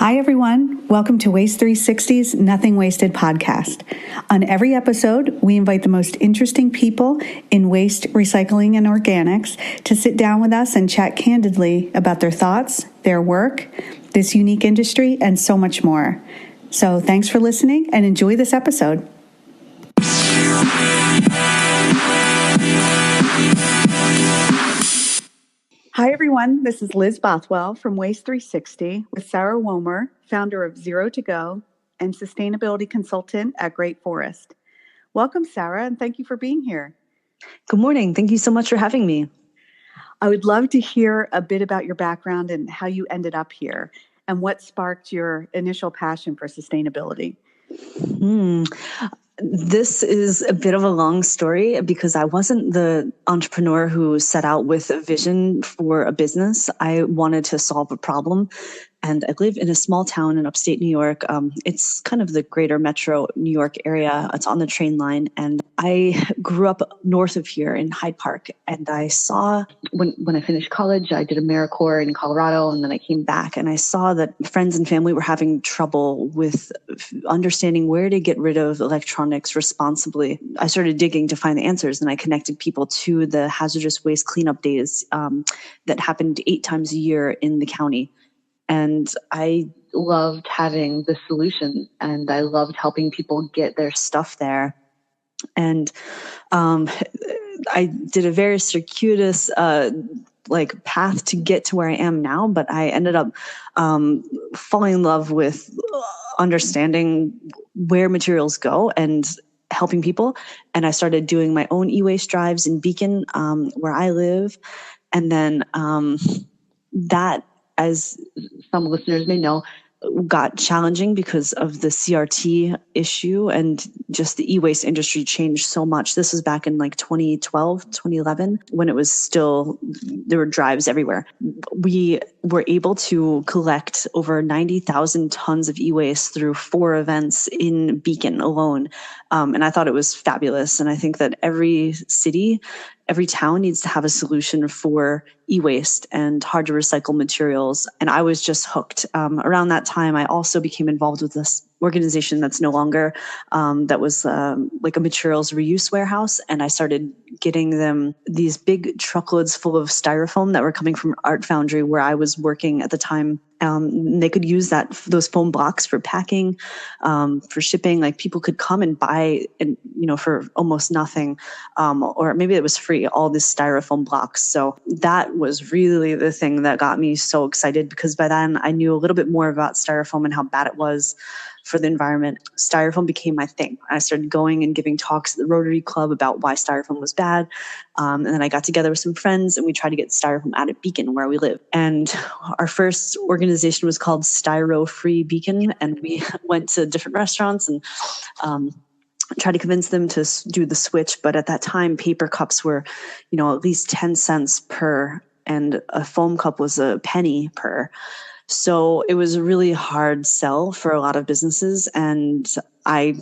Hi, everyone. Welcome to Waste 360's Nothing Wasted podcast. On every episode, we invite the most interesting people in waste, recycling, and organics to sit down with us and chat candidly about their thoughts, their work, this unique industry, and so much more. So thanks for listening and enjoy this episode. Hi, everyone. This is Liz Bothwell from Waste 360 with Sarah Womer, founder of Zero to Go and sustainability consultant at Great Forest. Welcome, Sarah, and thank you for being here. Good morning. Thank you so much for having me. I would love to hear a bit about your background and how you ended up here and what sparked your initial passion for sustainability. This is a bit of a long story because I wasn't the entrepreneur who set out with a vision for a business. I wanted to solve a problem. And I live in a small town in upstate New York. It's kind of the greater metro New York area. It's on the train line. And I grew up north of here in Hyde Park. And I saw when I finished college, I did AmeriCorps in Colorado. And then I came back and I saw that friends and family were having trouble with understanding where to get rid of electronics responsibly. I started digging to find the answers, and I connected people to the hazardous waste cleanup days that happened 8 times a year in the county. And I loved having the solution, and I loved helping people get their stuff there. And I did a very circuitous path to get to where I am now, but I ended up falling in love with understanding where materials go and helping people. And I started doing my own e-waste drives in Beacon, where I live. And then that, as some listeners may know, got challenging because of the CRT issue, and just the e-waste industry changed so much. This was back in 2012, 2011, when it was still, there were drives everywhere. We were able to collect over 90,000 tons of e-waste through 4 events in Beacon alone. And I thought it was fabulous. And I think that every city, every town needs to have a solution for e-waste and hard to recycle materials. And I was just hooked. Around that time, I also became involved with this organization that's no longer, that was like a materials reuse warehouse. And I started getting them these big truckloads full of styrofoam that were coming from Art Foundry, where I was working at the time. They could use those foam blocks for packing, for shipping. Like, people could come and buy, and for almost nothing, or maybe it was free, all this styrofoam blocks. So that was really the thing that got me so excited, because by then I knew a little bit more about styrofoam and how bad it was for the environment. Styrofoam became my thing. I started going and giving talks at the Rotary Club about why styrofoam was bad. And then I got together with some friends and we tried to get styrofoam out of Beacon, where we live. And our first organization was called Styro Free Beacon. And we went to different restaurants and tried to convince them to do the switch. But at that time, paper cups were, at least 10 cents per, and a foam cup was a penny per. So it was a really hard sell for a lot of businesses. And I,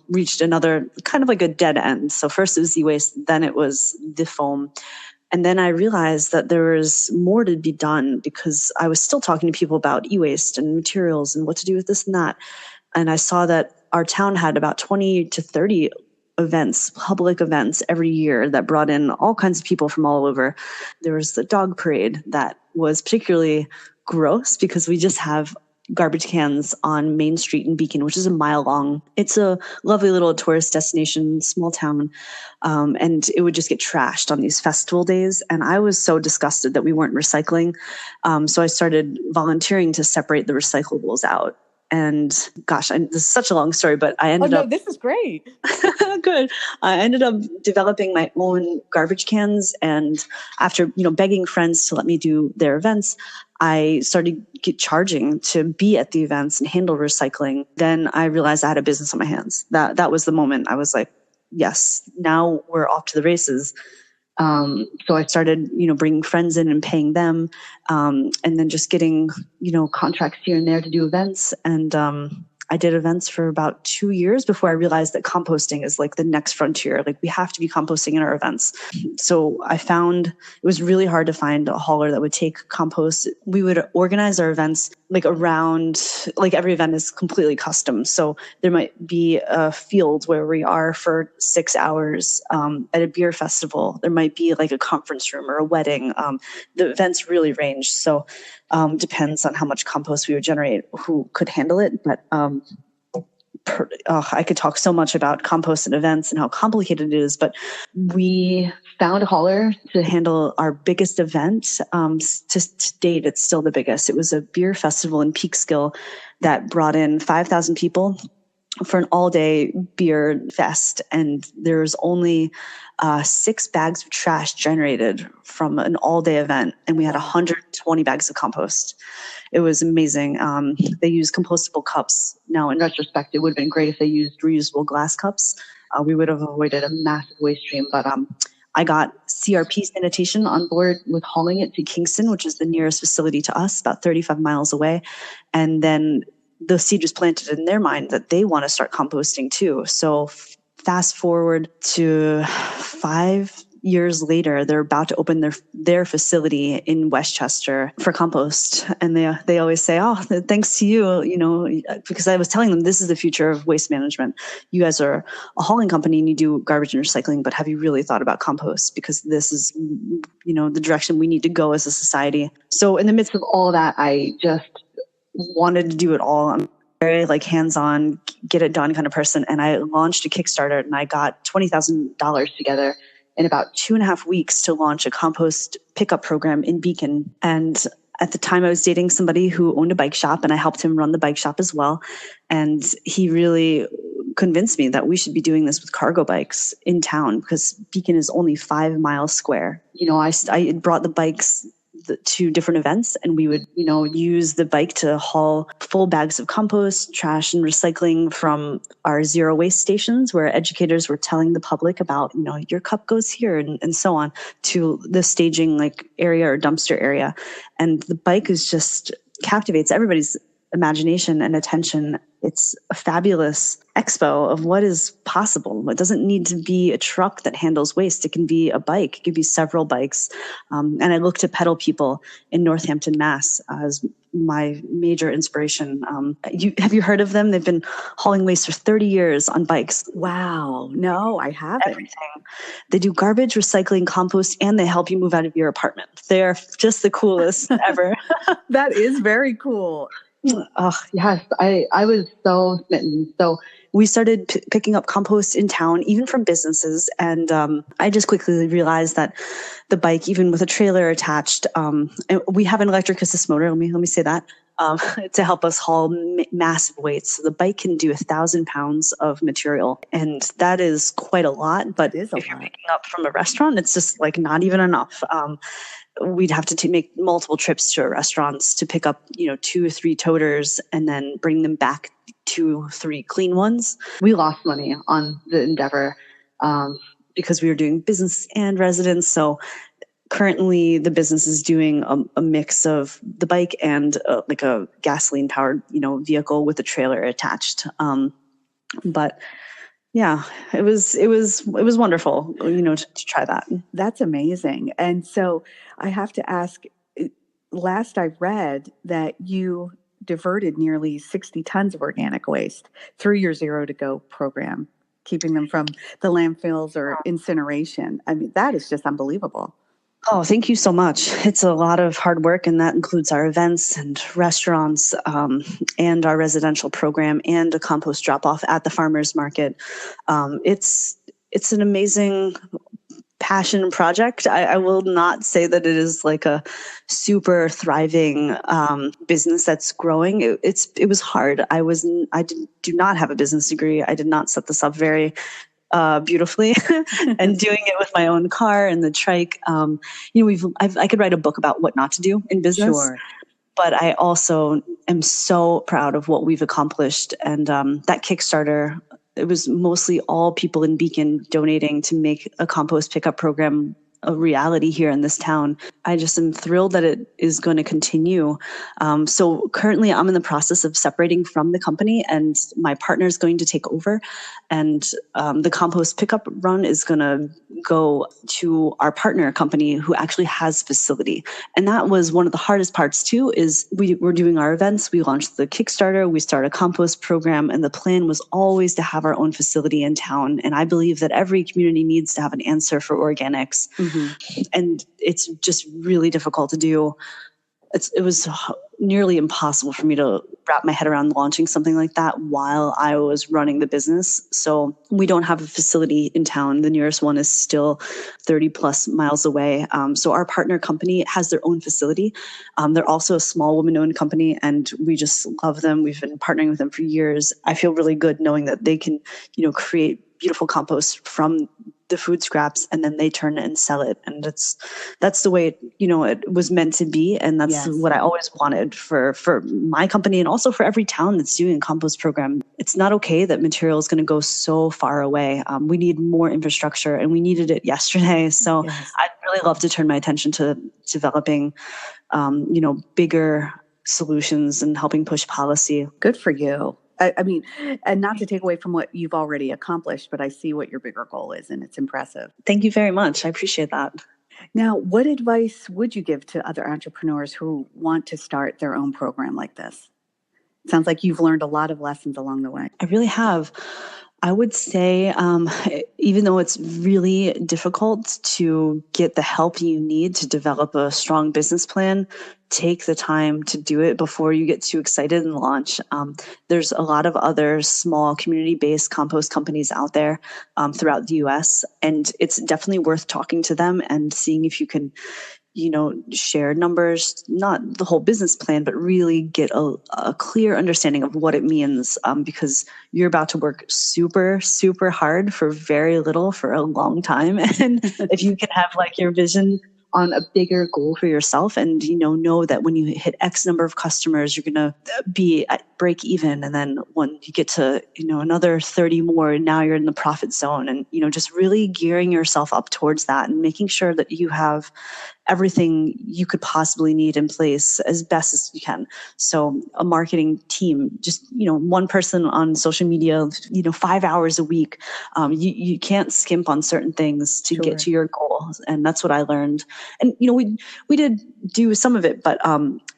reached another kind of like a dead end. So first it was e-waste, then it was the foam. And then I realized that there was more to be done, because I was still talking to people about e-waste and materials and what to do with this and that. And I saw that our town had about 20 to 30 events, public events every year that brought in all kinds of people from all over. There was the dog parade that was particularly gross, because we just have garbage cans on Main Street in Beacon, which is a mile long. It's a lovely little tourist destination, small town. And it would just get trashed on these festival days. And I was so disgusted that we weren't recycling. So I started volunteering to separate the recyclables out. And gosh, this is such a long story, but I ended up... this is great. Good. I ended up developing my own garbage cans. And after, begging friends to let me do their events, I started charging to be at the events and handle recycling. Then I realized I had a business on my hands. That was the moment I was like, yes, now we're off to the races. So I started, bringing friends in and paying them, and then just getting, contracts here and there to do events. And I did events for about 2 years before I realized that composting is like the next frontier. Like, we have to be composting in our events. So I found it was really hard to find a hauler that would take compost. We would organize our events like around, like every event is completely custom. So there might be a field where we are for 6 hours at a beer festival. There might be like a conference room or a wedding. The events really range. So depends on how much compost we would generate, who could handle it. But I could talk so much about compost and events and how complicated it is, but we found a hauler to handle our biggest event. To date, it's still the biggest. It was a beer festival in Peekskill that brought in 5,000 people for an all-day beer fest, and there's only 6 bags of trash generated from an all-day event, and we had 120 bags of compost. It was amazing. They used compostable cups. Now, in retrospect, it would have been great if they used reusable glass cups. We would have avoided a massive waste stream, but I got CRP sanitation on board with hauling it to Kingston, which is the nearest facility to us, about 35 miles away, and then the seed was planted in their mind that they want to start composting too. So fast forward to 5 years later, they're about to open their facility in Westchester for compost. And they always say, oh, thanks to you, because I was telling them this is the future of waste management. You guys are a hauling company and you do garbage and recycling, but have you really thought about compost? Because this is, the direction we need to go as a society. So in the midst of all of that, I just wanted to do it all. I'm very hands-on, get it done kind of person. And I launched a Kickstarter and I got $20,000 together in about 2.5 weeks to launch a compost pickup program in Beacon. And at the time I was dating somebody who owned a bike shop and I helped him run the bike shop as well. And he really convinced me that we should be doing this with cargo bikes in town because Beacon is only 5 miles square. I brought the bikes to different events and we would, use the bike to haul full bags of compost, trash, and recycling from our zero waste stations where educators were telling the public about, your cup goes here and so on, to the staging area or dumpster area. And the bike is just captivates everybody's imagination and attention. It's a fabulous expo of what is possible. It doesn't need to be a truck that handles waste. It can be a bike. It can be several bikes. And I look to pedal people in Northampton, Mass as my major inspiration. Have you heard of them? They've been hauling waste for 30 years on bikes. Wow. No, I haven't. Everything. They do garbage, recycling, compost, and they help you move out of your apartment. They're just the coolest ever. That is very cool. Oh, yes, I was so smitten. So we started picking up compost in town, even from businesses. And I just quickly realized that the bike, even with a trailer attached, and we have an electric assist motor. Let me say that to help us haul massive weights. So the bike can do 1,000 pounds of material. And that is quite a lot. But if you're picking up from a restaurant, it's just not even enough. We'd have to make multiple trips to restaurants to pick up, 2 or 3 toters and then bring them back 2 or 3 clean ones. We lost money on the endeavor because we were doing business and residence. So currently the business is doing a mix of the bike and a gasoline powered, vehicle with a trailer attached. But yeah, it was wonderful, to try that. That's amazing. And so I have to ask, last I read that you diverted nearly 60 tons of organic waste through your Zero to Go program, keeping them from the landfills or incineration. I mean, that is just unbelievable. Oh, thank you so much. It's a lot of hard work, and that includes our events and restaurants and our residential program and a compost drop-off at the farmers market. It's an amazing passion project. I will not say that it is a super thriving business that's growing. It was hard. Do not have a business degree. I did not set this up very beautifully and doing it with my own car and the trike. I could write a book about what not to do in business. Sure. But I also am so proud of what we've accomplished. And that Kickstarter, it was mostly all people in Beacon donating to make a compost pickup program a reality here in this town. I just am thrilled that it is going to continue. So currently I'm in the process of separating from the company, and my partner is going to take over. And the compost pickup run is going to go to our partner company who actually has facility. And that was one of the hardest parts too, is we're doing our events. We launched the Kickstarter, we started a compost program, and the plan was always to have our own facility in town. And I believe that every community needs to have an answer for organics. And it's just really difficult to do. It was nearly impossible for me to wrap my head around launching something like that while I was running the business. So we don't have a facility in town. The nearest one is still 30 plus miles away. So our partner company has their own facility. They're also a small woman-owned company, and we just love them. We've been partnering with them for years. I feel really good knowing that they can, create beautiful compost from the food scraps, and then they turn it and sell it. And that's the way it was meant to be. And that's what I always wanted for my company, and also for every town that's doing a compost program. It's not okay that material is going to go so far away. We need more infrastructure, and we needed it yesterday. So I'd really love to turn my attention to developing, bigger solutions and helping push policy. Good for you. I mean, and not to take away from what you've already accomplished, but I see what your bigger goal is, and it's impressive. Thank you very much. I appreciate that. Now, what advice would you give to other entrepreneurs who want to start their own program like this? It sounds like you've learned a lot of lessons along the way. I really have. I would say, even though it's really difficult to get the help you need to develop a strong business plan, take the time to do it before you get too excited and launch. There's a lot of other small community-based compost companies out there throughout the US, and it's definitely worth talking to them and seeing if you can share numbers, not the whole business plan, but really get a clear understanding of what it means, because you're about to work super, super hard for very little for a long time. And if you can have your vision on a bigger goal for yourself, and know that when you hit X number of customers, you're going to be at break even, and then when you get to another 30 more, now you're in the profit zone, and just really gearing yourself up towards that and making sure that you have everything you could possibly need in place as best as you can. So a marketing team, just one person on social media, 5 hours a week. You can't skimp on certain things to get to your goal, and that's what I learned. And we did do some of it, but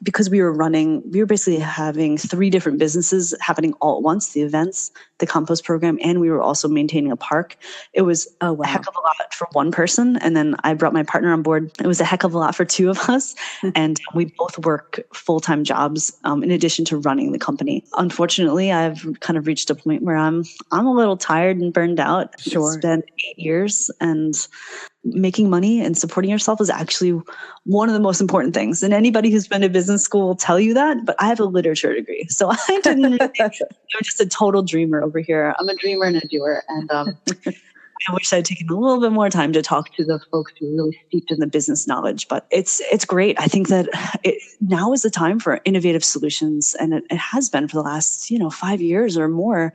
because we were basically having 3 different businesses happening all at once: the events, the compost program, and we were also maintaining a park. It was a heck of a lot for one person, and then I brought my partner on board. It was a heck of a lot for 2 of us, and we both work full-time jobs in addition to running the company. Unfortunately, I've kind of reached a point where I'm a little tired and burned out. It's been 8 years, and making money and supporting yourself is actually one of the most important things. And anybody who's been to business school will tell you that, but I have a literature degree. So I didn't really, I'm just a total dreamer over here. I'm a dreamer and a doer. And I wish I'd taken a little bit more time to talk to the folks who are really steeped in the business knowledge, but it's great. I think that now is the time for innovative solutions, and it has been for the last 5 years or more.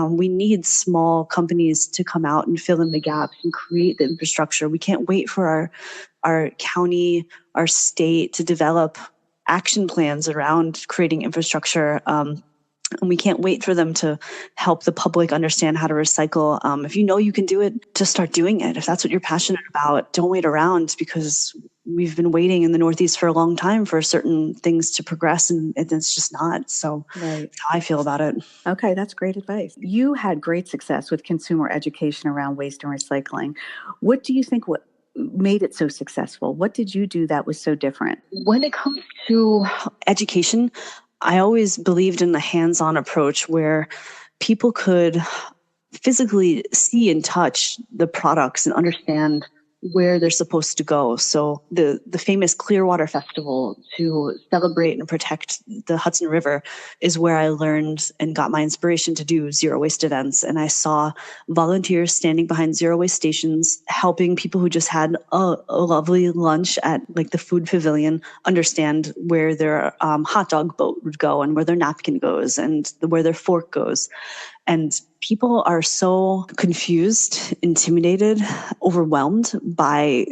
We need small companies to come out and fill in the gaps and create the infrastructure. We can't wait for our county, our state to develop action plans around creating infrastructure. And we can't wait for them to help the public understand how to recycle. If you can do it, just start doing it. If that's what you're passionate about, don't wait around, because we've been waiting in the Northeast for a long time for certain things to progress, and it's just not. So that's how I feel about it. Okay, that's great advice. You had great success with consumer education around waste and recycling. What do you think made it so successful? What did you do that was so different? When it comes to education, I always believed in the hands-on approach where people could physically see and touch the products and understand where they're supposed to go. So the famous Clearwater Festival to celebrate and protect the Hudson River is where I learned and got my inspiration to do zero waste events. And I saw volunteers standing behind zero waste stations, helping people who just had a lovely lunch at the food pavilion understand where their hot dog boat would go, and where their napkin goes, and where their fork goes. And people are so confused, intimidated, overwhelmed by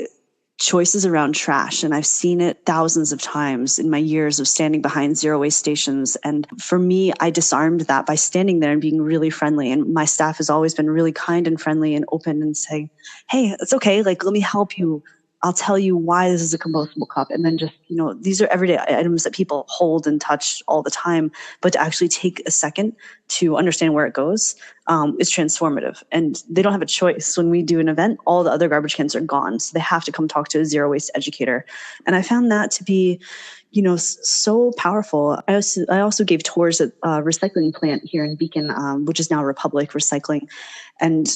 choices around trash. And I've seen it thousands of times in my years of standing behind zero waste stations. And for me, I disarmed that by standing there and being really friendly. And my staff has always been really kind and friendly and open and saying, hey, it's okay. Like, let me help you. I'll tell you why this is a compostable cup. And then just, these are everyday items that people hold and touch all the time. But to actually take a second to understand where it goes is transformative. And they don't have a choice. When we do an event, all the other garbage cans are gone. So they have to come talk to a zero waste educator. And I found that to be so powerful. I also gave tours at a recycling plant here in Beacon, which is now Republic Recycling. And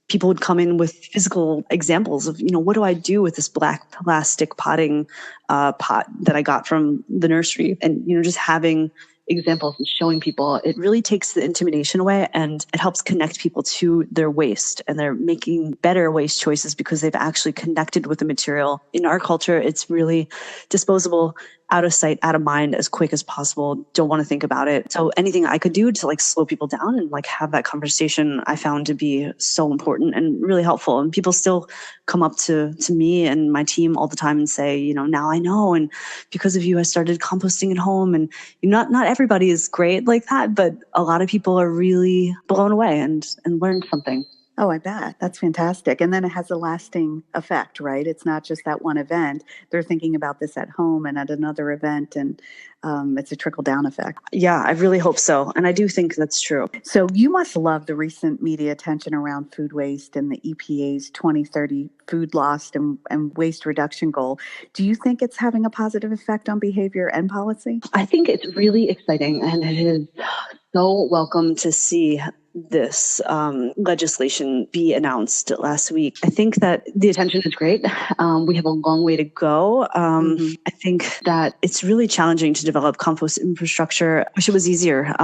people would come in with physical examples of, what do I do with this black plastic potting pot that I got from the nursery? And, just having examples and showing people, it really takes the intimidation away, and it helps connect people to their waste, and they're making better waste choices because they've actually connected with the material. In our culture, it's really disposable, out of sight, out of mind, as quick as possible. Don't want to think about it. So anything I could do to slow people down and have that conversation, I found to be so important and really helpful. And people still come up to me and my team all the time and say, now I know. And because of you, I started composting at home. And not everybody is great like that, but a lot of people are really blown away and learned something. Oh, I bet. That's fantastic. And then it has a lasting effect, right? It's not just that one event. They're thinking about this at home and at another event, and it's a trickle-down effect. Yeah, I really hope so. And I do think that's true. So you must love the recent media attention around food waste and the EPA's 2030 food loss and waste reduction goal. Do you think it's having a positive effect on behavior and policy? I think it's really exciting, and it is so welcome to see this legislation be announced last week. I think that the attention is great. We have a long way to go. I think that it's really challenging to develop compost infrastructure. I wish it was easier.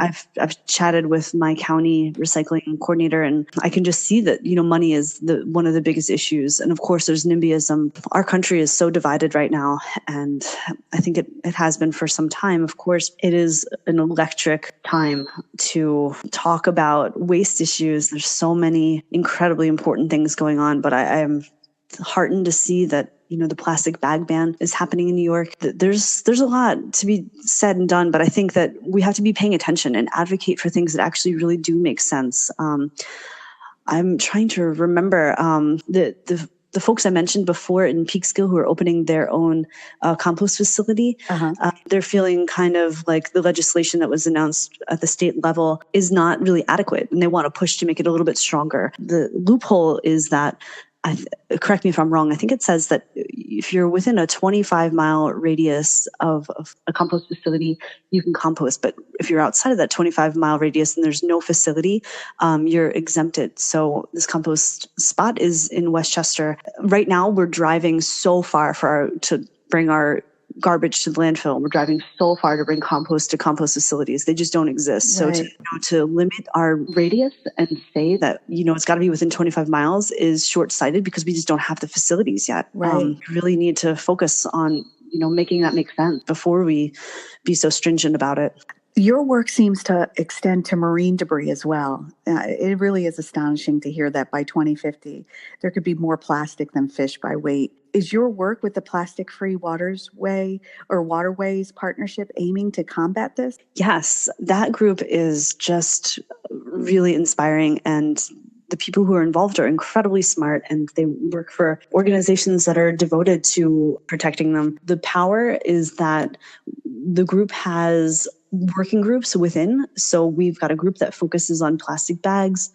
I've chatted with my county recycling coordinator, and I can just see that, money is one of the biggest issues. And of course, there's NIMBYism. Our country is so divided right now, and I think it has been for some time. Of course, it is an electric time to talk about waste issues. There's so many incredibly important things going on, but I am heartened to see that the plastic bag ban is happening in New York. There's a lot to be said and done, but I think that we have to be paying attention and advocate for things that actually really do make sense. I'm trying to remember the folks I mentioned before in Peekskill who are opening their own compost facility. They're feeling kind of like the legislation that was announced at the state level is not really adequate, and they want to push to make it a little bit stronger. The loophole is that, correct me if I'm wrong, I think it says that if you're within a 25-mile radius of a compost facility, you can compost. But if you're outside of that 25-mile radius and there's no facility, you're exempted. So this compost spot is in Westchester. Right now, we're driving so far to bring our garbage to the landfill. We're driving so far to bring compost to compost facilities. They just don't exist. Right. So to limit our radius and say that, it's got to be within 25 miles is short-sighted because we just don't have the facilities yet. Right. We really need to focus on, making that make sense before we be so stringent about it. Your work seems to extend to marine debris as well. It really is astonishing to hear that by 2050, there could be more plastic than fish by weight. Is your work with the Plastic Free Waterways partnership aiming to combat this? Yes, that group is just really inspiring, and the people who are involved are incredibly smart, and they work for organizations that are devoted to protecting them. The power is that the group has working groups within. So we've got a group that focuses on plastic bags,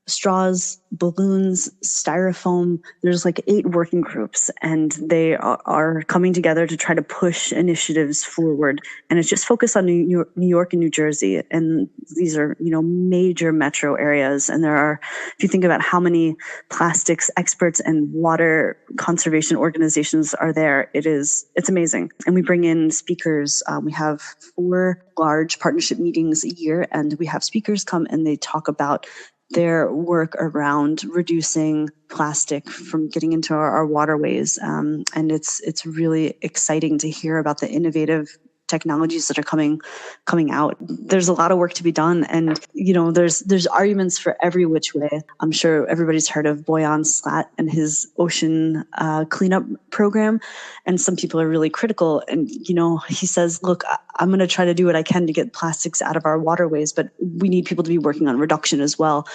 straws, balloons, styrofoam. There's 8 working groups, and they are coming together to try to push initiatives forward. And it's just focused on New York and New Jersey. And these are, major metro areas. And there are, if you think about how many plastics experts and water conservation organizations are there, it's amazing. And we bring in speakers. We have 4 large partnership meetings a year, and we have speakers come and they talk about their work around reducing plastic from getting into our waterways. And it's really exciting to hear about the innovative technologies that are coming out. There's a lot of work to be done, and there's arguments for every which way. I'm sure everybody's heard of Boyan Slat and his ocean cleanup program, and some people are really critical. And he says, "Look, I'm going to try to do what I can to get plastics out of our waterways, but we need people to be working on reduction as well."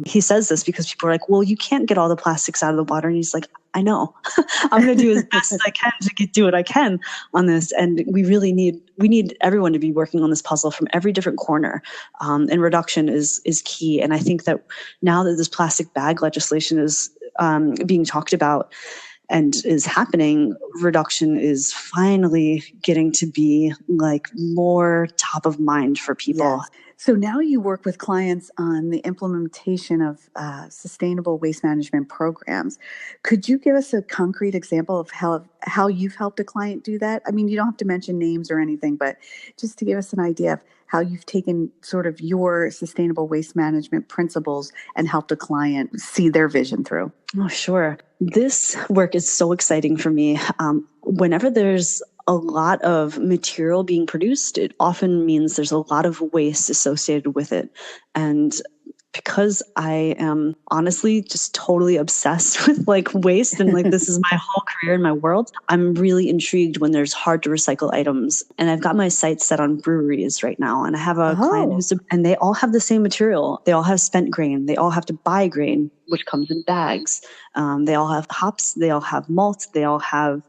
He says this because people are like, "Well, you can't get all the plastics out of the water," and he's like, "I know. I'm going to do as best as I can to do what I can on this." And we need everyone to be working on this puzzle from every different corner. And reduction is key. And I think that now that this plastic bag legislation is being talked about and is happening, reduction is finally getting to be like more top of mind for people. Yes. So now you work with clients on the implementation of sustainable waste management programs. Could you give us a concrete example of how you've helped a client do that? I mean, you don't have to mention names or anything, but just to give us an idea of how you've taken sort of your sustainable waste management principles and helped a client see their vision through. Oh, sure. This work is so exciting for me. Whenever there's a lot of material being produced, it often means there's a lot of waste associated with it. And because I am honestly just totally obsessed with like waste and like this is my whole career and my world, I'm really intrigued when there's hard to recycle items. And I've got my sights set on breweries right now. And I have a client and they all have the same material. They all have spent grain. They all have to buy grain, which comes in bags. They all have hops. They all have malt. They all have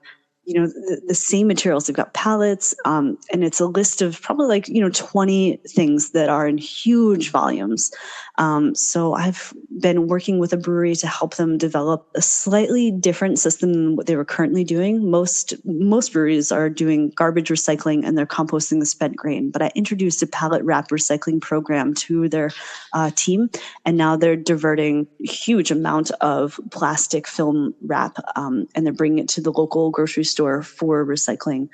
the same materials. They've got pallets, and it's a list of probably like 20 things that are in huge volumes. So I've been working with a brewery to help them develop a slightly different system than what they were currently doing. Most breweries are doing garbage recycling and they're composting the spent grain. But I introduced a pallet wrap recycling program to their team, and now they're diverting a huge amount of plastic film wrap, and they're bringing it to the local grocery store for recycling.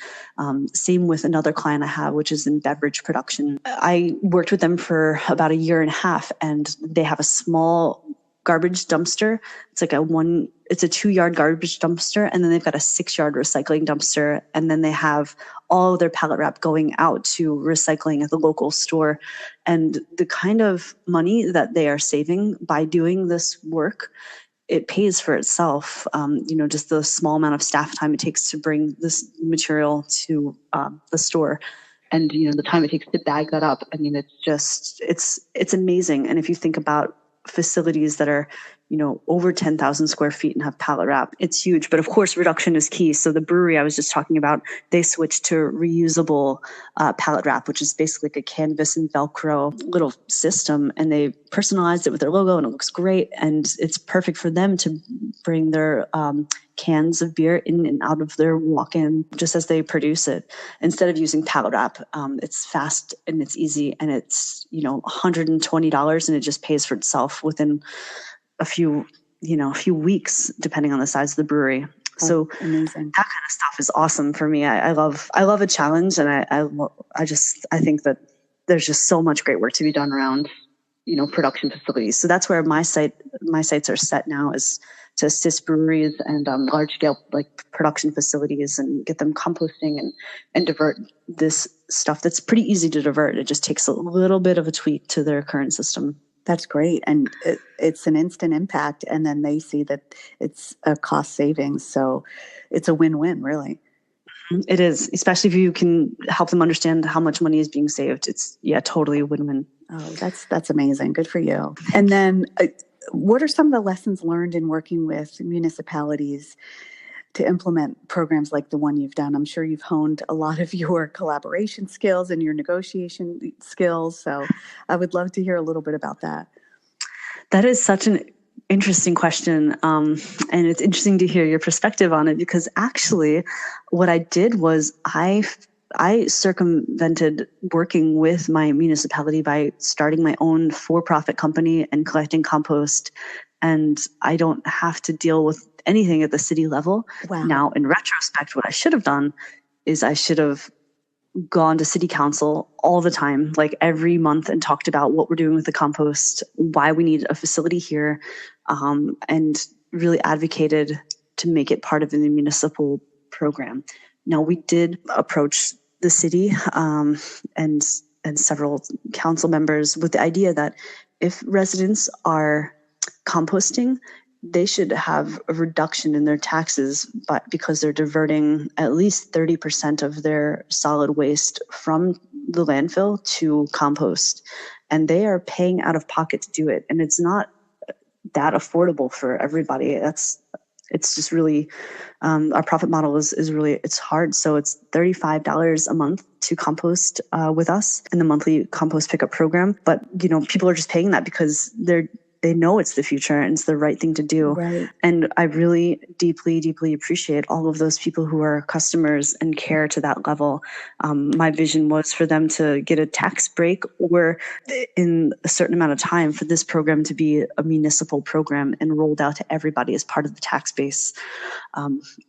Same with another client I have, which is in beverage production. I worked with them for about a year and a half, and they have a small garbage dumpster. It's like it's a 2-yard garbage dumpster, and then they've got a 6-yard recycling dumpster, and then they have all of their pallet wrap going out to recycling at the local store. And the kind of money that they are saving by doing this work, it pays for itself. Just the small amount of staff time it takes to bring this material to the store, and the time it takes to bag that up. I mean, it's amazing. And if you think about facilities that are over 10,000 square feet and have pallet wrap, it's huge. But of course, reduction is key. So the brewery I was just talking about, they switched to reusable pallet wrap, which is basically like a canvas and Velcro little system. And they personalized it with their logo, and it looks great. And it's perfect for them to bring their cans of beer in and out of their walk-in just as they produce it. Instead of using pallet wrap, it's fast and it's easy, and it's $120, and it just pays for itself within a few weeks, depending on the size of the brewery. So amazing. That kind of stuff is awesome for me. I love a challenge, and I think that there's just so much great work to be done around production facilities. So that's where my sights are set now, is to assist breweries and large scale like production facilities and get them composting and divert this stuff that's pretty easy to divert. It just takes a little bit of a tweak to their current system. That's great. And it's an instant impact. And then they see that it's a cost savings. So it's a win-win, really. It is, especially if you can help them understand how much money is being saved. It's totally a win-win. Oh, that's amazing. Good for you. And then what are some of the lessons learned in working with municipalities to implement programs like the one you've done? I'm sure you've honed a lot of your collaboration skills and your negotiation skills. So I would love to hear a little bit about that. That is such an interesting question. And it's interesting to hear your perspective on it, because actually what I did was I circumvented working with my municipality by starting my own for-profit company and collecting compost. And I don't have to deal with anything at the city level. Wow. Now, in retrospect, what I should have done is I should have gone to city council all the time, like every month, and talked about what we're doing with the compost, why we need a facility here, and really advocated to make it part of the municipal program. Now, we did approach the city and several council members with the idea that if residents are composting, they should have a reduction in their taxes, but because they're diverting at least 30% of their solid waste from the landfill to compost. And they are paying out of pocket to do it. And it's not that affordable for everybody. It's just really, our profit model is really, it's hard. So it's $35 a month to compost with us in the monthly compost pickup program. But, people are just paying that because they know it's the future and it's the right thing to do. Right. And I really deeply, deeply appreciate all of those people who are customers and care to that level. My vision was for them to get a tax break or in a certain amount of time for this program to be a municipal program and rolled out to everybody as part of the tax base.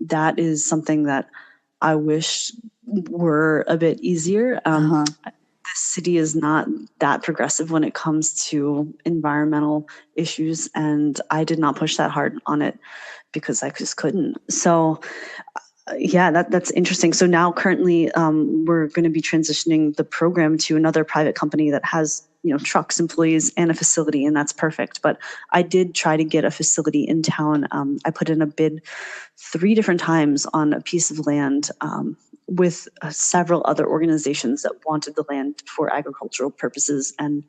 That is something that I wish were a bit easier. The city is not that progressive when it comes to environmental issues, and I did not push that hard on it because I just couldn't. So yeah, that's interesting. So now currently we're going to be transitioning the program to another private company that has trucks, employees, and a facility, and that's perfect. But I did try to get a facility in town. I put in a bid 3 different times on a piece of land with several other organizations that wanted the land for agricultural purposes. And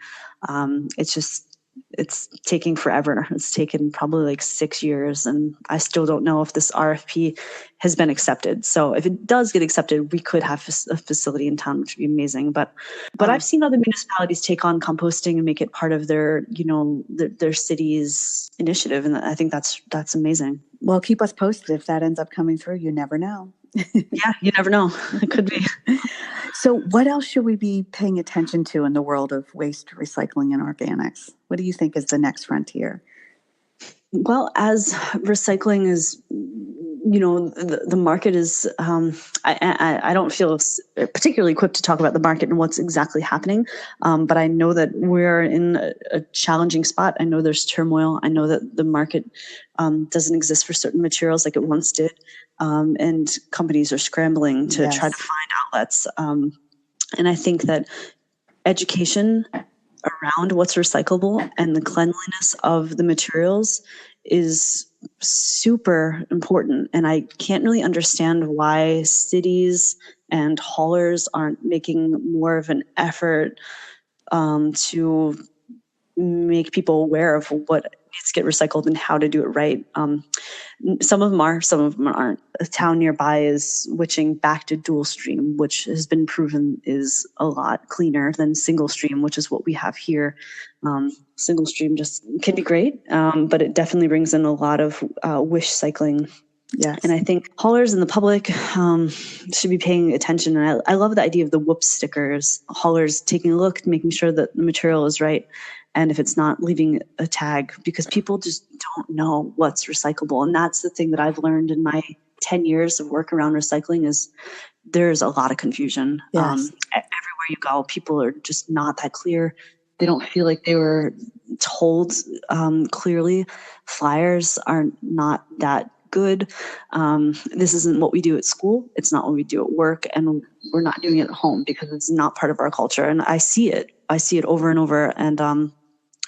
it's taking forever. It's taken probably like 6 years. And I still don't know if this RFP has been accepted. So if it does get accepted, we could have a facility in town, which would be amazing. But I've seen other municipalities take on composting and make it part of their, their city's initiative. And I think that's amazing. Well, keep us posted if that ends up coming through. You never know. Yeah, you never know. It could be. So what else should we be paying attention to in the world of waste, recycling, and organics? What do you think is the next frontier? Well, as recycling is, the market is, I don't feel particularly equipped to talk about the market and what's exactly happening. But I know that we're in a challenging spot. I know there's turmoil. I know that the market doesn't exist for certain materials like it once did. And companies are scrambling to try to find outlets. And I think that education around what's recyclable and the cleanliness of the materials is super important. And I can't really understand why cities and haulers aren't making more of an effort to make people aware of what needs to get recycled and how to do it right. Some of them are, some of them aren't. A town nearby is switching back to dual stream, which has been proven is a lot cleaner than single stream, which is what we have here. Single stream just can be great, but it definitely brings in a lot of wish cycling. Yes. And I think haulers and the public should be paying attention. And I love the idea of the whoop stickers, haulers taking a look, making sure that the material is right. And if it's not, leaving a tag, because people just don't know what's recyclable. And that's the thing that I've learned in my 10 years of work around recycling is there's a lot of confusion. Yes. Everywhere you go, people are just not that clear. They don't feel like they were told clearly. Flyers are not that good. This isn't what we do at school. It's not what we do at work. And we're not doing it at home because it's not part of our culture. And I see it over and over. And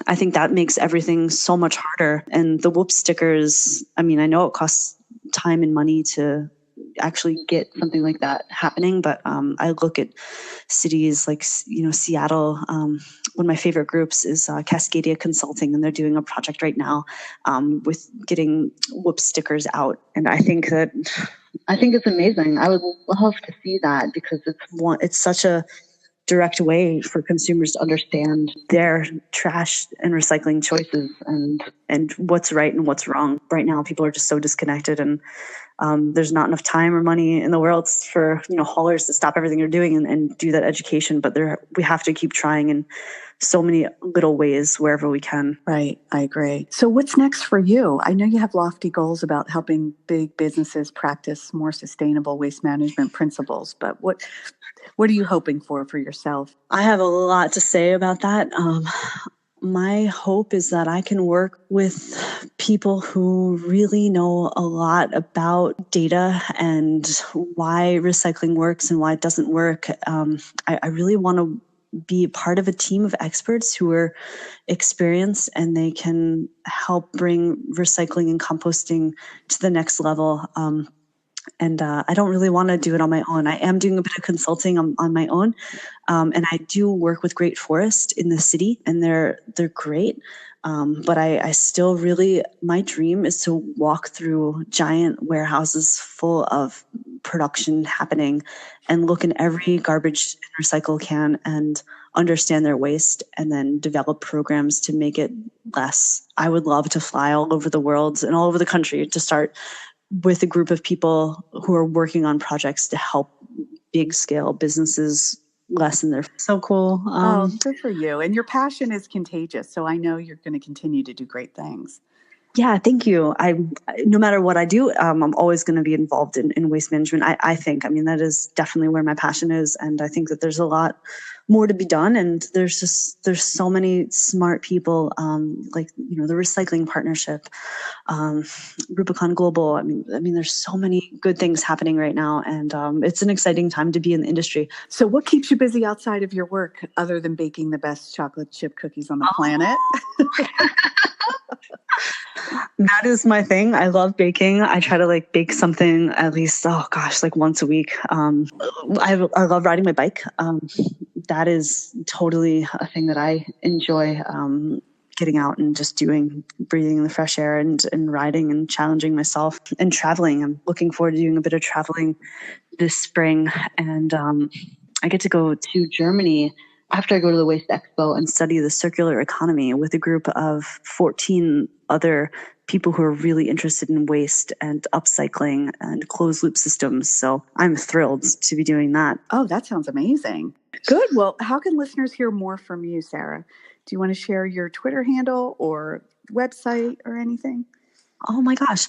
I think that makes everything so much harder. And the whoop stickers, I mean, I know it costs time and money to actually get something like that happening. But I look at cities like, Seattle. One of my favorite groups is Cascadia Consulting, and they're doing a project right now with getting whoop stickers out. And I think it's amazing. I would love to see that because it's such a direct way for consumers to understand their trash and recycling choices and what's right and what's wrong. Right now, people are just so disconnected, and there's not enough time or money in the world for haulers to stop everything they're doing and do that education. But we have to keep trying in so many little ways wherever we can. Right, I agree. So what's next for you? I know you have lofty goals about helping big businesses practice more sustainable waste management principles, but what are you hoping for yourself? I have a lot to say about that. My hope is that I can work with people who really know a lot about data and why recycling works and why it doesn't work. I really want to be part of a team of experts who are experienced and they can help bring recycling and composting to the next level. And I don't really want to do it on my own. I am doing a bit of consulting on my own. And I do work with Great Forest in the city, and they're great. But I still really, my dream is to walk through giant warehouses full of production happening and look in every garbage and recycle can and understand their waste and then develop programs to make it less. I would love to fly all over the world and all over the country to start with a group of people who are working on projects to help big scale businesses lessen their. So cool. Good for you. And your passion is contagious. So I know you're going to continue to do great things. Yeah, thank you. No matter what I do, I'm always going to be involved in waste management. I think, that is definitely where my passion is. And I think that there's a lot more to be done. And there's so many smart people, like, the Recycling Partnership, Rubicon Global. There's so many good things happening right now. And it's an exciting time to be in the industry. So what keeps you busy outside of your work other than baking the best chocolate chip cookies on the planet? That is my thing. I love baking. I try to bake something at least, once a week. I love riding my bike. That is totally a thing that I enjoy, getting out and just breathing in the fresh air and riding and challenging myself and traveling. I'm looking forward to doing a bit of traveling this spring. And I get to go to Germany after I go to the Waste Expo and study the circular economy with a group of 14 other people who are really interested in waste and upcycling and closed loop systems. So I'm thrilled to be doing that. Oh, that sounds amazing. Good. Well, how can listeners hear more from you, Sarah? Do you want to share your Twitter handle or website or anything? Oh my gosh.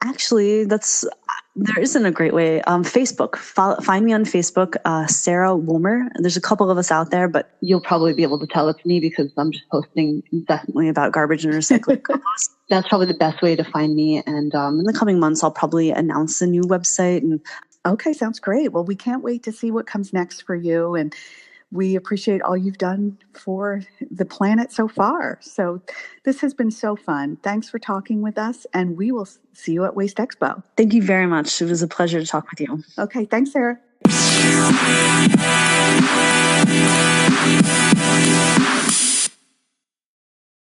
Actually, there isn't a great way. Facebook. Find me on Facebook, Sarah Womer. There's a couple of us out there, but you'll probably be able to tell it's me because I'm just posting incessantly about garbage and recycling. That's probably the best way to find me. And in the coming months, I'll probably announce a new website. Okay, sounds great. Well, we can't wait to see what comes next for you. And we appreciate all you've done for the planet so far. So this has been so fun. Thanks for talking with us, and we will see you at Waste Expo. Thank you very much. It was a pleasure to talk with you. Okay, thanks, Sarah.